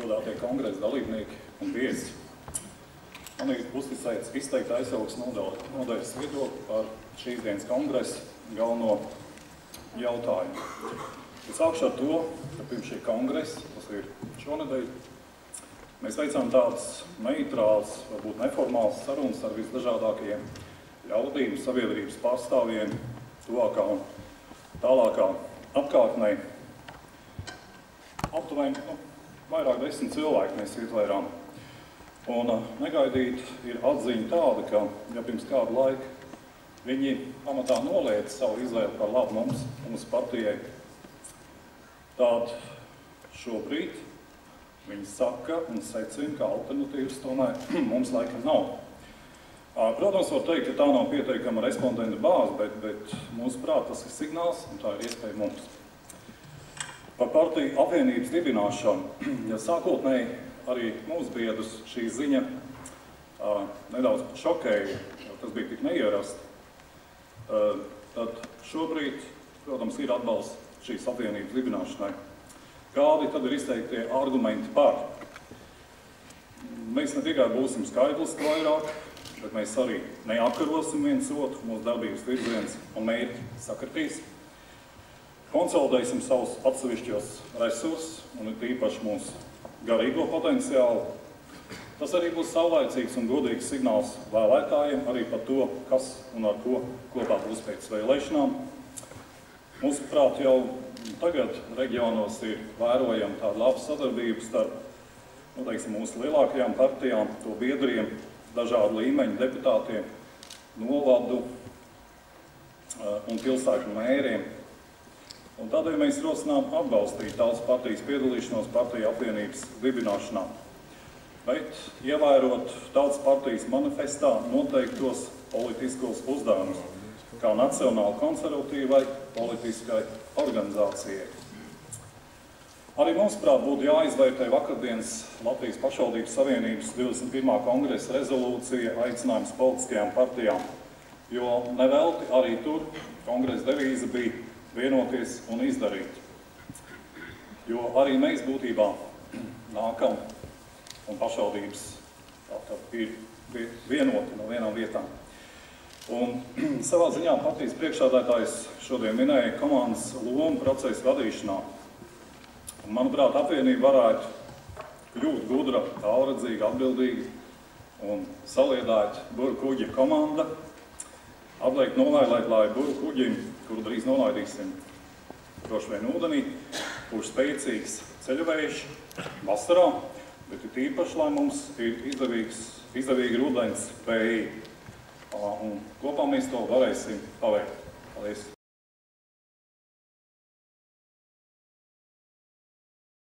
godātie kongresa dalībnieki un viesi. Man ir uzticēts izteikt aizsaugas nodaļas viedokli par šīs dienas kongresa galveno jautājumu. Es sākšu ar to, ka pirms šī kongresa, tas ir šonedēļ, mēs veicām tādas neitrālas, varbūt neformālas sarunas ar visdažādākajiem ļaudīm, sabiedrības pārstāvjiem, tuvākā un tālākā apkārtnē. Aptuveni vairāk 10 cilvēki mēs ietvērām. Un negaidīt ir atziņa tāda, ka, ja pirms kādu laiku viņi pamatā noliedz savu izvēli par labu mums partijai, tad šobrīd viņi saka un secina, ka alternatīvas tomēr mums laikam nav. Protams, var teikt, ka tā nav pieteikama respondenta bāze, bet mūsuprāt tas ir signāls un tā ir iespēja mums. Par partiju apvienības dibināšanu, ja sākotnēji arī mūsu biedrus šī ziņa nedaudz šokēja, jo tas bija tik neierasti, tad šobrīd, protams, ir atbalsts šīs apvienības dibināšanai. Kādi tad ir izteiktie argumenti par? Mēs ne tikai būsim skaitliski vairāk, bet mēs arī neapkarosim viens otru, mūsu darbības virziens un mērķi sakritīs. Konsolidēsim savus atsevišķos resursus un ir īpaši mūsu garīgo potenciālu. Tas arī būs saulaicīgs un godīgs signāls vēlētājiem arī par to, kas un ar ko kopā būs pēc vēlēšanām. Mūsuprāt, jau tagad reģionos ir vērojama tāda laba sadarbība starp, mūsu lielākajām partijām, to biedriem, dažādu līmeņu deputātiem, novadu un pilsētu mēriem. Un tādēļ mēs rosinām atbalstīt tautas partijas piedalīšanos partiju apvienības dibināšanā, bet ievērot tautas partijas manifestā noteiktos politiskos uzdevumus, kā nacionāli konservatīvai politiskai organizācijai. Arī mums, prāt, būtu jāizvērtē vakardienas Latvijas pašvaldības savienības 21. kongresa rezolūcija aicinājums politiskajām partijām, jo nevelti arī tur kongresa devīze bija vienoties un izdarīt. Jo arī mēs būtībā nākam un pašvaldības ir vienoti no vienām vietām. Un savā ziņā partijas priekšsēdētājs šodien minēja komandas lomu procesu vadīšanā. Un, manuprāt, apvienība varētu kļūt gudra, tālredzīga, atbildīga un saliedēt buru kuģa komanda, atliekt novēlēt, lai buru kuģim, kuru drīz nolaidīsim droši vien ūdenī, būs spēcīgs ceļavējš vasarā, bet ir tīpaši, lai mums ir izdevīgi rudens spēja. Un kopā mēs to varēsim paveikt. Paldies!